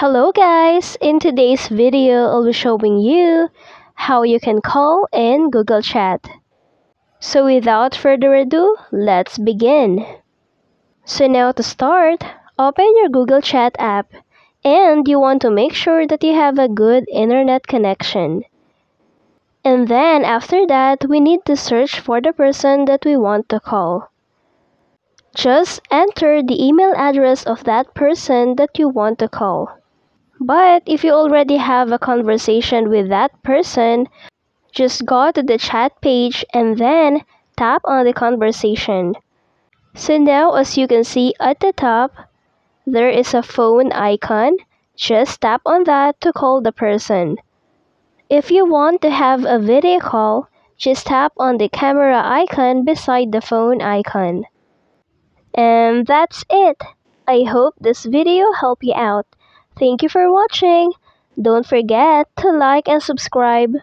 Hello guys! In today's video, I'll be showing you how you can call in Google Chat. So without further ado, let's begin. So now to start, open your Google Chat app and you want to make sure that you have a good internet connection. And then after that, we need to search for the person that we want to call. Just enter the email address of that person that you want to call. But if you already have a conversation with that person, just go to the chat page and then tap on the conversation. So now as you can see at the top, there is a phone icon. Just tap on that to call the person. If you want to have a video call, just tap on the camera icon beside the phone icon. And that's it. I hope this video helped you out. Thank you for watching. Don't forget to like and subscribe.